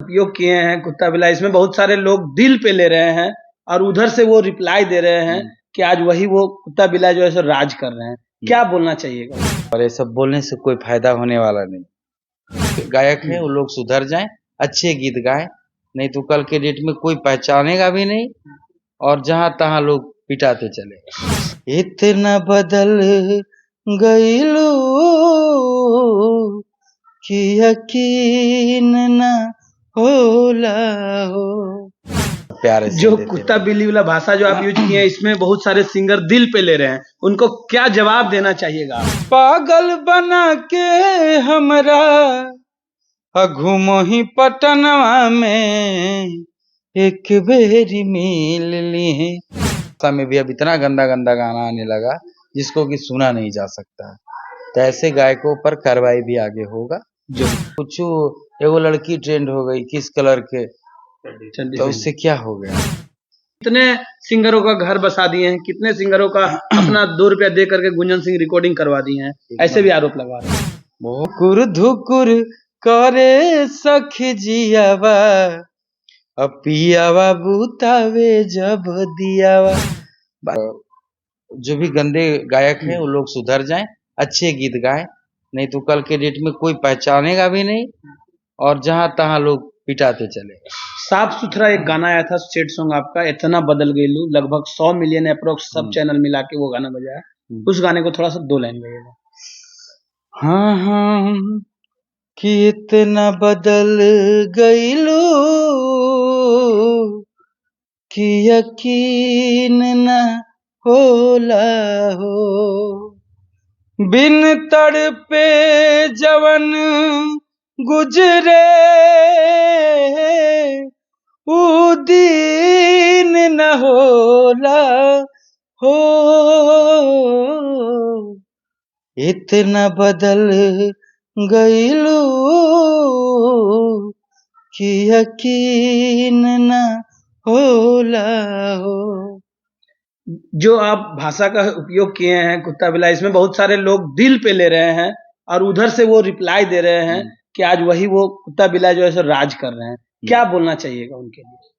उपयोग किए हैं कुत्ता बिल्ला, इसमें बहुत सारे लोग दिल पे ले रहे हैं और उधर से वो रिप्लाई दे रहे हैं कि आज वही वो कुत्ता बिल्ला जो है सो राज कर रहे हैं। क्या बोलना चाहिएगा? और ये सब बोलने से कोई फायदा होने वाला नहीं। गायक है वो लोग सुधर जाएं, अच्छे गीत गाएं, नहीं तो कल के डेट में कोई पहचानेगा भी नहीं और जहां तहां लोग पिटाते चले। इतना बदल गईलू कि यकीन न होला हो। प्यारे से जो कुत्ता बिल्ली वाला भाषा जो आप यूज किए हैं, इसमें बहुत सारे सिंगर दिल पे ले रहे हैं, उनको क्या जवाब देना चाहिएगा? पागल बना के हमरा घूमो ही पटनवा में एक बेरी मिल ली। में भी अब इतना गंदा गंदा गाना आने लगा जिसको कि सुना नहीं जा सकता। तो ऐसे गायकों पर कार्रवाई भी आगे होगा। जो कुछ एगो लड़की ट्रेंड हो गई किस कलर के, तो उससे क्या हो गया? कितने सिंगरों का घर बसा दिए हैं, कितने सिंगरों का अपना 2 रुपया दे करके गुंजन सिंह रिकॉर्डिंग करवा दिए हैं, ऐसे भी आरोप लगा रहे हैं। धुकुर धुकुर करे सखी जियावा पियावा बुतावे जब दियावा। जो भी गंदे गायक हैं वो लोग सुधर जाएं, अच्छे गीत गाएं, नहीं तो कल के डेट में कोई पहचानेगा भी नहीं और जहां तहां लोग पिटाते चले। साफ सुथरा एक गाना आया था सेट सॉन्ग आपका, इतना बदल गई लू, लगभग 100 मिलियन अप्रोक्स सब चैनल मिला के वो गाना बजाया। उस गाने को थोड़ा सा 2 लाइन गाइएगा। हाँ हाँ कि इतना बदल गईलू कि यकीन न होला हो। बिन तड़पे जवन गुजरे ऊ दीन न होला हो। इतना बदल गईलू कि यकीन न होला हो। जो आप भाषा का उपयोग किए हैं कुत्ता बिल्ला, इसमें बहुत सारे लोग दिल पे ले रहे हैं और उधर से वो रिप्लाई दे रहे हैं कि आज वही वो कुत्ता बिल्ला जो है सो राज कर रहे हैं। क्या बोलना चाहिएगा उनके लिए?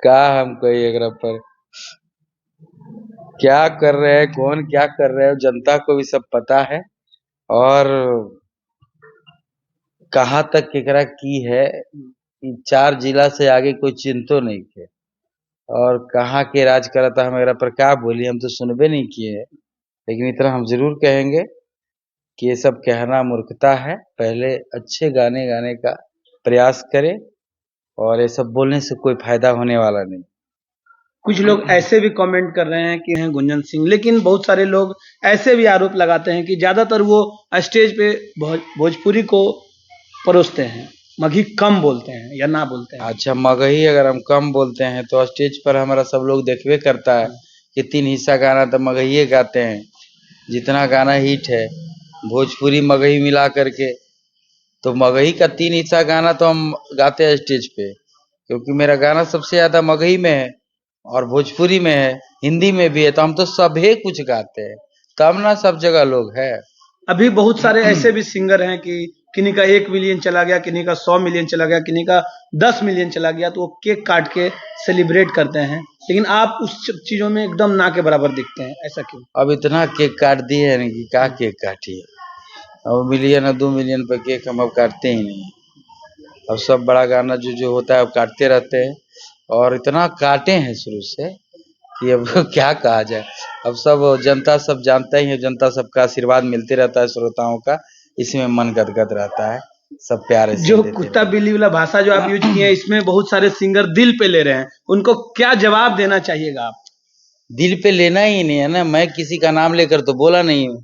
क्या हम कही अगर पर क्या कर रहे हैं, कौन क्या कर रहे हैं, जनता को भी सब पता है और कहाँ तक केकरा की है 4 जिला से आगे कोई चिंतो नहीं थे और कहाँ के राज करा था। हम पर क्या बोली, हम तो सुनबे नहीं किए हैं, लेकिन इतना हम जरूर कहेंगे कि ये सब कहना मूर्खता है। पहले अच्छे गाने गाने का प्रयास करें और ये सब बोलने से कोई फायदा होने वाला नहीं। कुछ लोग ऐसे भी कमेंट कर रहे हैं कि हैं गुंजन सिंह, लेकिन बहुत सारे लोग ऐसे भी आरोप लगाते हैं कि ज्यादातर वो स्टेज पे भोजपुरी को परोसते हैं, मगही कम बोलते हैं या ना बोलते हैं। अच्छा, मगही अगर हम कम बोलते हैं तो स्टेज पर हमारा सब लोग देखबे करता है कि 3 हिस्सा गाना तो मगही गाते हैं। जितना गाना हिट है भोजपुरी मगही मिला करके, तो मगही का 3 हिस्सा गाना तो हम गाते हैं स्टेज पे, क्योंकि मेरा गाना सबसे ज्यादा मगही में है और भोजपुरी में है, हिंदी में भी है, तो हम तो सभी कुछ गाते हैं, तब ना सब जगह लोग है। अभी बहुत सारे ऐसे भी सिंगर हैं कि किन्हीं का 1 मिलियन चला गया, किन्हीं का 100 मिलियन चला गया, किन्हीं का 10 मिलियन चला गया, तो वो केक काट के सेलिब्रेट करते हैं, लेकिन आप उस चीजों में एकदम ना के बराबर दिखते हैं, ऐसा क्यों? अब इतना केक काट दिए है कि क्या केक काटिए, अब मिलियन और 2 मिलियन पे केक हम अब काटते ही नहीं। अब सब बड़ा गाना जो होता है अब काटते रहते हैं और इतना काटे हैं शुरू से कि अब क्या कहा जाए। अब सब जनता सब जानता ही है, जनता सबका आशीर्वाद मिलते रहता है, श्रोताओं का, इसमें मन गदगद रहता है, सब प्यारे से जो कुत्ता बिल्ली वाला भाषा जो आप यूज किए हैं, इसमें बहुत सारे सिंगर दिल पे ले रहे हैं, उनको क्या जवाब देना चाहिएगा आप? दिल पे लेना ही नहीं है ना, मैं किसी का नाम लेकर तो बोला नहीं हूँ,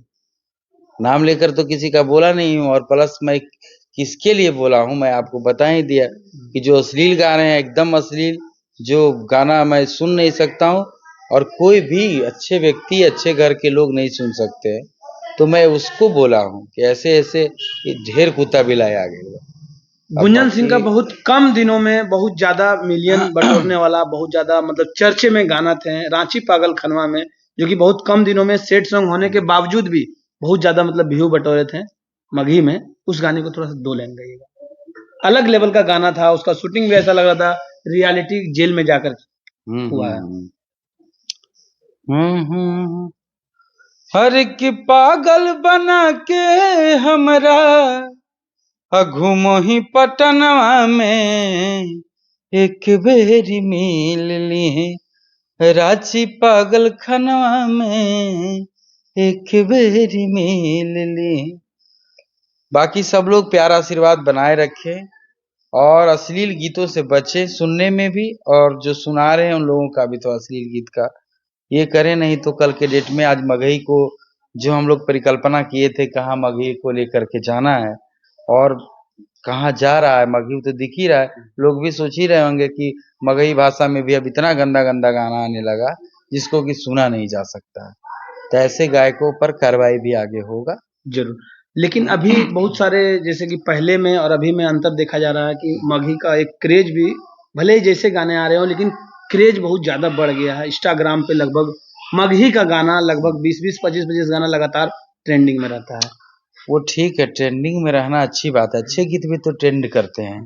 नाम लेकर तो किसी का बोला नहीं हूँ, और प्लस मैं किसके लिए बोला हूँ मैं आपको बता ही दिया कि जो अश्लील गा रहे हैं एकदम अश्लील, जो गाना मैं सुन नहीं सकता हूँ और कोई भी अच्छे व्यक्ति अच्छे घर के लोग नहीं सुन सकते, तो मैं उसको बोला हूँ कि ऐसे ऐसे ढेर कुत्ता बिलाए आ गए। गुंजन सिंह का बहुत कम दिनों में बहुत ज्यादा मिलियन बटोरने वाला, बहुत ज्यादा मतलब चर्चे में गाना थे रांची पागल खनवा में, जो कि बहुत कम दिनों में सेट सॉन्ग होने के बावजूद भी बहुत ज्यादा मतलब व्यू बटोरे थे मगही में। उस गाने को थोड़ा सा 2 लाइन गाइएगा। अलग लेवल का गाना था, उसका शूटिंग भी ऐसा लग रहा था रियलिटी जेल में जाकर हुआ है। हर की पागल बना के हमरा घूमो ही पटनवा में, एक बेरी मिल ली रांची पागल खनवा में, एक बेरी मिल ली। बाकी सब लोग प्यारा आशीर्वाद बनाए रखे और अश्लील गीतों से बचे सुनने में भी, और जो सुना रहे हैं उन लोगों का भी तो अश्लील गीत का ये करें, नहीं तो कल के डेट में आज मगही को जो हम लोग परिकल्पना किए थे कहाँ मगही को लेकर के जाना है और कहाँ जा रहा है, मगही तो दिख ही रहा है। लोग भी सोच ही रहे होंगे कि मगही भाषा में भी अब इतना गंदा गंदा गाना आने लगा जिसको कि सुना नहीं जा सकता है, तो ऐसे गायकों पर कार्रवाई भी आगे होगा जरूर। लेकिन अभी बहुत सारे जैसे कि पहले में और अभी में अंतर देखा जा रहा है कि मगही का एक क्रेज भी, भले ही जैसे गाने आ रहे हो लेकिन क्रेज बहुत ज्यादा बढ़ गया है। इंस्टाग्राम पे लगभग मगही का गाना लगभग 20-20, 25-25 गाना लगातार ट्रेंडिंग में रहता है। वो ठीक है, ट्रेंडिंग में रहना अच्छी बात है, अच्छे गीत भी तो ट्रेंड करते हैं,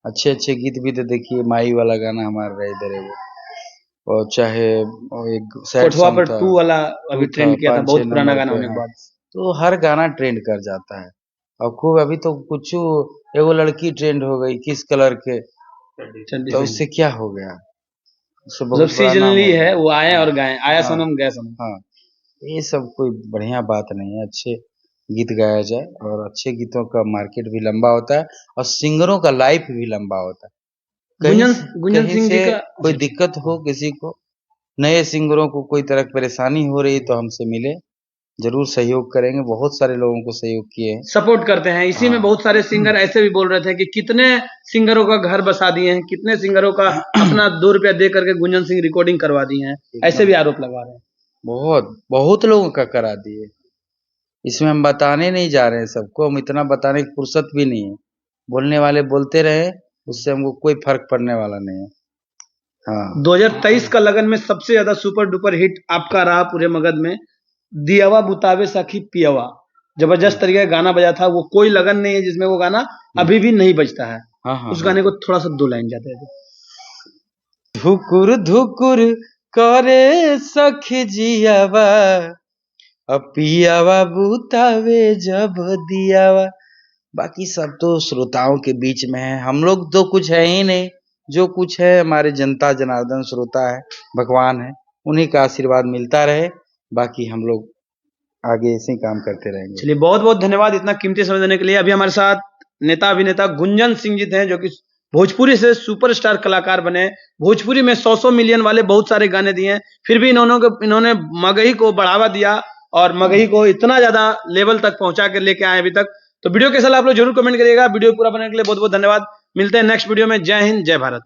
अच्छे अच्छे गीत भी तो देखिए माई वाला गाना हमारा रहे इधर है, और चाहे एक सैड कोठवा सॉन्ग पर था, 2 वाला अभी ट्रेंड किया था, 5-6 बहुत पुराना नंबर गाना पे, होने के हाँ, बाद। तो हर गाना ट्रेंड कर जाता है। और खूब अभी तो कुछ एगो लड़की ट्रेंड हो गई किस कलर के, तो उससे क्या हो गया, उससे मतलब बहुत बड़ा नाम सीजनली हो है, गया। वो आए हाँ और गाएं, आया हाँ सनम गया सनम। हाँ, ये सब कोई बढ़िया बात नहीं है, अच्छे गीत गाया जाए और अच्छे गीतों का मार्केट भी लंबा होता है और सिंगरों का लाइफ भी लंबा होता है। गुंजन कहीं सिंह जी से का कोई दिक्कत हो किसी को, नए सिंगरों को कोई तरह की परेशानी हो रही तो हमसे मिले, जरूर सहयोग करेंगे, बहुत सारे लोगों को सहयोग किए हैं, सपोर्ट करते हैं। इसी में हाँ। बहुत सारे सिंगर ऐसे भी बोल रहे थे कि कितने सिंगरों का घर बसा दिए हैं, कितने सिंगरों का अपना 2 रुपया दे करके गुंजन सिंह रिकॉर्डिंग करवा दिए हैं, ऐसे भी आरोप लगा रहे हैं। बहुत बहुत लोगों का करा दिए, इसमें हम बताने नहीं जा रहे हैं सबको, हम इतना बताने की फुर्सत भी नहीं है, बोलने वाले बोलते रहे, उससे हमको कोई फर्क पड़ने वाला नहीं है। हाँ 2023 का लगन में सबसे ज्यादा सुपर डुपर हिट आपका रहा पूरे मगध में, दियावा बुतावे सखी पियावा। जबरदस्त तरीके का गाना बजा था, वो कोई लगन नहीं है जिसमें वो गाना अभी भी नहीं बजता है। हाँ हाँ, उस गाने को थोड़ा सा 2 लाइन जाते थे। धुकुर धुकुर करे सखी जियावा, पियावा बुतावे जब दियावा। बाकी सब तो श्रोताओं के बीच में है, हम लोग तो कुछ है ही नहीं, जो कुछ है हमारे जनता जनार्दन श्रोता है, भगवान है, उन्हीं का आशीर्वाद मिलता रहे, बाकी हम लोग आगे ऐसे ही काम करते रहेंगे। चलिए, बहुत बहुत धन्यवाद इतना कीमती समय देने के लिए। अभी हमारे साथ नेता अभिनेता गुंजन सिंह जी थे, जो कि भोजपुरी से सुपरस्टार कलाकार बने, भोजपुरी में 100 मिलियन वाले बहुत सारे गाने दिए, फिर भी इन्होंने मगही को बढ़ावा दिया और मगही को इतना ज्यादा लेवल तक पहुंचा कर लेके आए अभी तक। तो वीडियो कैसा लगा आप लोग जरूर कमेंट करिएगा। वीडियो पूरा बनाने के लिए बहुत बहुत धन्यवाद। मिलते हैं नेक्स्ट वीडियो में। जय हिंद, जय भारत।